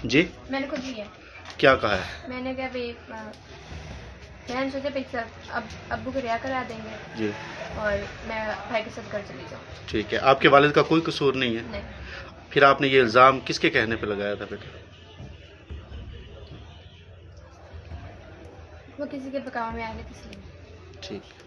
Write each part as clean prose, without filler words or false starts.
जी, मैंने खुद लिया। क्या कहा है? मैंने कहा भाई मैंने सोचा भाई सर अब अब्बू को रिहा करा देंगे जी, और मैं भाई के साथ घर चली जाऊँ। ठीक है। आपके वालिद का कोई कसूर नहीं है? नहीं, फिर आपने ये इल्ज़ाम किसके कहने पे लगाया था बेटा? वो किसी के बकावा में आए इसलिए। ठीक है।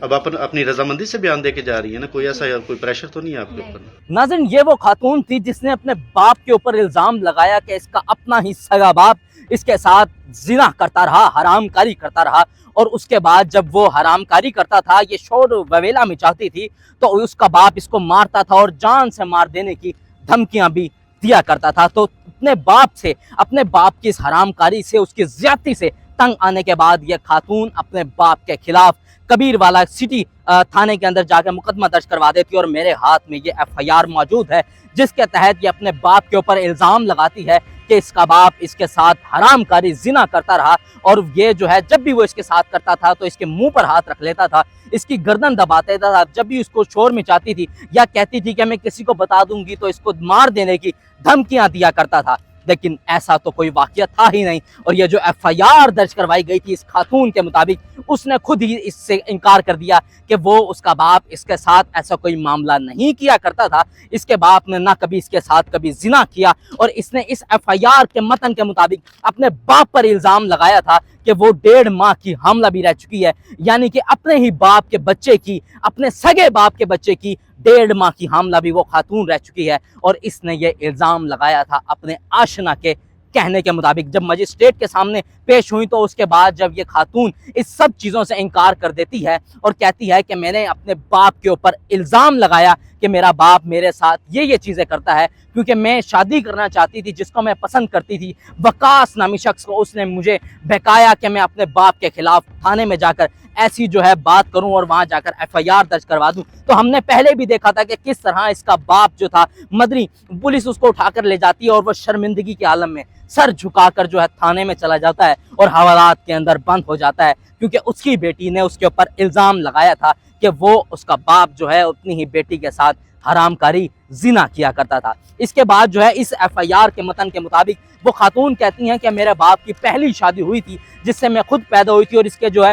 अब अपन अपनी रजामंदी से बयान दे के जा रही है ना, कोई ऐसा कोई प्रेशर तो नहीं है आपके नहीं। ऊपर? नाज़रीन, ये वो खातून थी जिसने अपने बाप के ऊपर इल्ज़ाम लगाया कि इसका अपना ही सगा बाप इसके साथ जिना करता रहा, हरामकारी करता रहा, और उसके बाद जब वो हरामकारी करता था, ये शोर ववेला में चाहती थी, तो उसका बाप इसको मारता था और जान से मार देने की धमकियां भी दिया करता था। तो अपने बाप से, अपने बाप की इस हरामकारी से, उसकी ज्यादती से तंग आने के बाद ये खातून अपने बाप के खिलाफ कबीरवाला सिटी थाने के अंदर जाकर मुकदमा दर्ज करवा देती है। और मेरे हाथ में ये FIR मौजूद है जिसके तहत ये अपने बाप के ऊपर इल्ज़ाम लगाती है कि इसका बाप इसके साथ हरामकारी जिना करता रहा, और ये जो है जब भी वो इसके साथ करता था तो इसके मुंह पर हाथ रख लेता था, इसकी गर्दन दबा देता था। जब भी इसको शोर में चाहती थी या कहती थी कि मैं किसी को बता दूंगी तो इसको मार देने की धमकियां दिया करता था, लेकिन ऐसा तो कोई वाकया था ही नहीं। और ये जो FIR दर्ज करवाई गई थी इस खातून के मुताबिक, उसने खुद ही इससे इनकार कर दिया कि वो, उसका बाप इसके साथ ऐसा कोई मामला नहीं किया करता था। इसके बाप ने ना कभी इसके साथ कभी जिना किया, और इसने इस FIR के मतन के मुताबिक अपने बाप पर इल्ज़ाम लगाया था कि वो 1.5 माह की हामला भी रह चुकी है, यानी कि अपने ही बाप के बच्चे की, अपने सगे बाप के बच्चे की 1.5 माह की हामला भी वो खातून रह चुकी है। और इसने ये इल्ज़ाम लगाया था अपने आशना के कहने के मुताबिक। जब मजिस्ट्रेट के सामने पेश हुई तो उसके बाद जब ये खातून इस सब चीज़ों से इनकार कर देती है और कहती है कि मैंने अपने बाप के ऊपर इल्ज़ाम लगाया कि मेरा बाप मेरे साथ ये चीज़ें करता है क्योंकि मैं शादी करना चाहती थी जिसको मैं पसंद करती थी, वकास नामी शख्स को, उसने मुझे बहकाया कि मैं अपने बाप के खिलाफ थाने में जाकर ऐसी जो है बात करूं और वहां जाकर FIR दर्ज करवा दूं। तो हमने पहले भी देखा था कि किस तरह इसका बाप जो था मदनी, पुलिस उसको उठाकर ले जाती है और वह शर्मिंदगी के आलम में सर झुकाकर जो है थाने में चला जाता है और हवालात के अंदर बंद हो जाता है, क्योंकि उसकी बेटी ने उसके ऊपर इल्ज़ाम लगाया था कि वो, उसका बाप जो है अपनी ही बेटी के साथ हरामकारी जिना किया करता था। इसके बाद जो है इस FIR के मतन के मुताबिक वो खातून कहती हैं कि मेरे बाप की पहली शादी हुई थी जिससे मैं खुद पैदा हुई थी और इसके जो है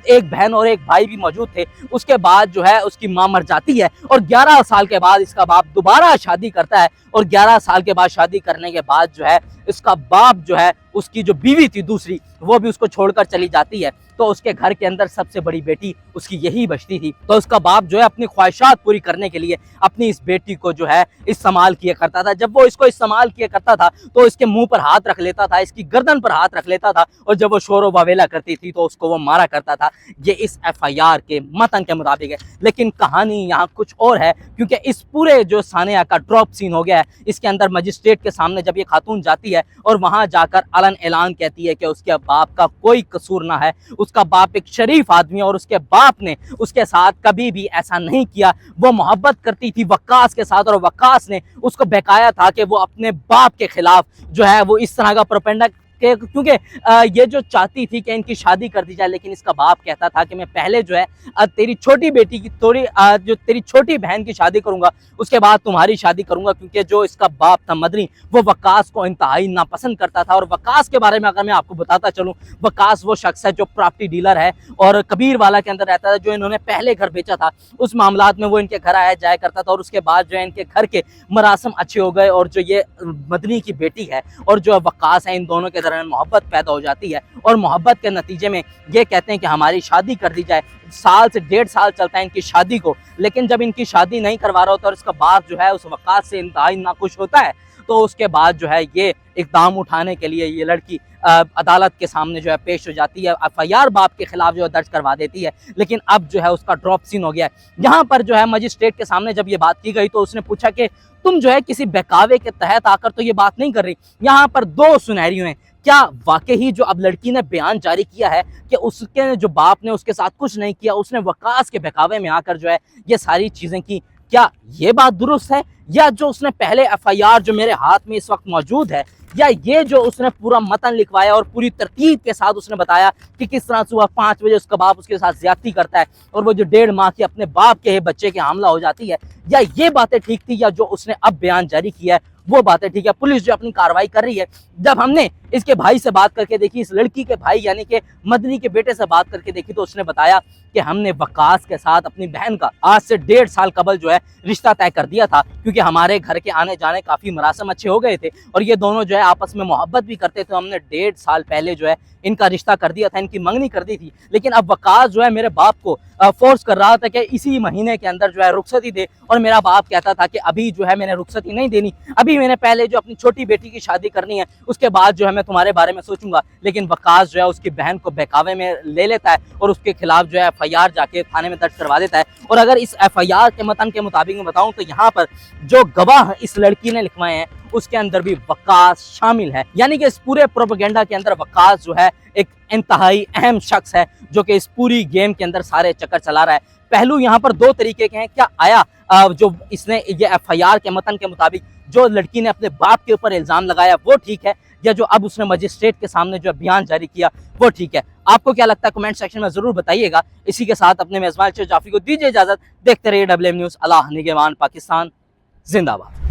एक बहन और एक भाई भी मौजूद थे। उसके बाद जो है उसकी माँ मर जाती है और 11 साल के बाद इसका बाप दोबारा शादी करता है, और 11 साल के बाद शादी करने के बाद जो है इसका बाप जो है, उसकी जो बीवी थी दूसरी, वो भी उसको छोड़कर चली जाती है। तो उसके घर के अंदर सबसे बड़ी बेटी उसकी यही बचती थी। तो उसका बाप जो है अपनी ख्वाहिशात पूरी करने के लिए अपनी इस बेटी को जो है इस्तेमाल किया करता था। जब वो इसको इस्तेमाल किया करता था तो इसके मुंह पर हाथ रख लेता था, इसकी गर्दन पर हाथ रख लेता था, और जब वो शोर वावेला करती थी तो उसको वो मारा करता था। ये इस FIR के मतन के मुताबिक है, लेकिन कहानी यहाँ कुछ और है, क्योंकि इस पूरे जो सानिया का ड्रॉप सीन हो गया है, इसके अंदर मजिस्ट्रेट के सामने जब ये खातून जाती है और वहां जाकर अलन ऐलान कहती है कि उसके बाप का कोई कसूर ना है, उसका बाप एक शरीफ आदमी है और उसके बाप ने उसके साथ कभी भी ऐसा नहीं किया। वो मोहब्बत करती थी वकास के साथ और वकास ने उसको बहकाया था कि वो अपने बाप के खिलाफ जो है वो इस तरह का प्रोपेगेंडा, क्योंकि ये जो चाहती थी कि इनकी शादी कर दी जाए, लेकिन इसका बाप कहता था कि मैं पहले जो है तेरी छोटी बेटी की जो तेरी छोटी बहन की शादी करूंगा, उसके बाद तुम्हारी शादी करूंगा, क्योंकि जो इसका बाप था मदनी, वो वकास को इंतहाई नापसंद करता था। और वकास के बारे में अगर मैं आपको बताता चलूं, वकास वो शख्स है जो प्रॉपर्टी डीलर है और कबीरवाला के अंदर रहता था, जो इन्होंने पहले घर बेचा था उस मामलात में वो इनके घर आया जाया करता था। और उसके बाद जो है इनके घर के मरासम अच्छे हो गए और जो ये मदनी की बेटी है और जो वकास है, इन दोनों के मोहब्बत पैदा हो जाती है और मोहब्बत के नतीजे में ये कहते हैं कि हमारी शादी कर दी जाए। साल से 1.5 साल चलता है इनकी शादी को, लेकिन जब इनकी शादी नहीं करवा रहा होता और इसका बाप जो है उस वकास से इंतहाई नाखुश होता है, तो उसके बाद जो है ये इक़दाम उठाने के लिए ये लड़की अदालत के सामने जो है पेश हो जाती है, FIR बाप के खिलाफ जो है दर्ज करवा देती है। लेकिन अब जो है उसका ड्रॉप सीन हो गया है। यहाँ पर जो है मजिस्ट्रेट के सामने जब ये बात की गई तो उसने पूछा कि तुम जो है किसी बहकावे के तहत आकर तो ये बात नहीं कर रही। यहाँ पर 2 सिनेरियो हैं, क्या वाकई ही जो अब लड़की ने बयान जारी किया है कि उसके जो बाप ने उसके साथ कुछ नहीं किया, उसने वकास के बहकावे में आकर जो है ये सारी चीज़ें की, क्या ये बात दुरुस्त है? या जो उसने पहले FIR जो मेरे हाथ में इस वक्त मौजूद है, या ये जो उसने पूरा मतन लिखवाया और पूरी तरतीब के साथ उसने बताया कि किस तरह सुबह 5 बजे उसका बाप उसके साथ ज्यादती करता है और वो जो 1.5 माह की अपने बाप के बच्चे के हमला हो जाती है, या ये बातें ठीक थी, या जो उसने अब बयान जारी किया है वो बात है, ठीक है। पुलिस जो अपनी कार्रवाई कर रही है। जब हमने इसके भाई से बात करके देखी, इस लड़की के भाई यानी कि मदनी के बेटे से बात करके देखी, तो उसने बताया कि हमने वकास के साथ अपनी बहन का आज से 1.5 साल कबल जो है रिश्ता तय कर दिया था, क्योंकि हमारे घर के आने जाने काफी मरासम अच्छे हो गए थे और ये दोनों जो है आपस में मोहब्बत भी करते थे। हमने 1.5 साल पहले जो है इनका रिश्ता कर दिया था, इनकी मंगनी कर दी थी। लेकिन अब वकास जो है मेरे बाप को फोर्स कर रहा था कि इसी महीने के अंदर जो है रुखसती दे, और मेरा बाप कहता था कि अभी जो है मैंने रुखसती नहीं देनी, अभी मैंने पहले जो अपनी छोटी बेटी की शादी करनी है, उसके बाद जो है मैं तुम्हारे बारे में सोचूंगा। लेकिन वकास जो है उसकी बहन को बहकावे में ले लेता है और उसके खिलाफ जो है FIR जाके थाने में दर्ज करवा देता है। और अगर इस FIR के मतन के मुताबिक मैं बताऊं तो यहाँ पर जो गवाह इस लड़की ने लिखवाए हैं उसके अंदर भी वकास शामिल है, यानी कि इस पूरे प्रोपेगेंडा के अंदर वकास जो है एक इंतहाई अहम शख्स है जो कि इस पूरी गेम के अंदर सारे चक्कर चला रहा है। पहलू यहाँ पर 2 तरीके के हैं। क्या आया जो इसने ये FIR के मतन के मुताबिक जो लड़की ने अपने बाप के ऊपर इल्जाम लगाया वो ठीक है, या जो अब उसने मजिस्ट्रेट के सामने जो बयान जारी किया वो ठीक है? आपको क्या लगता है कमेंट सेक्शन में जरूर बताइएगा। इसी के साथ अपने मेजबान जाफी को दीजिए इजाजत। देखते रहिए WM न्यूज़। अल्लाह निगहबान, पाकिस्तान जिंदाबाद।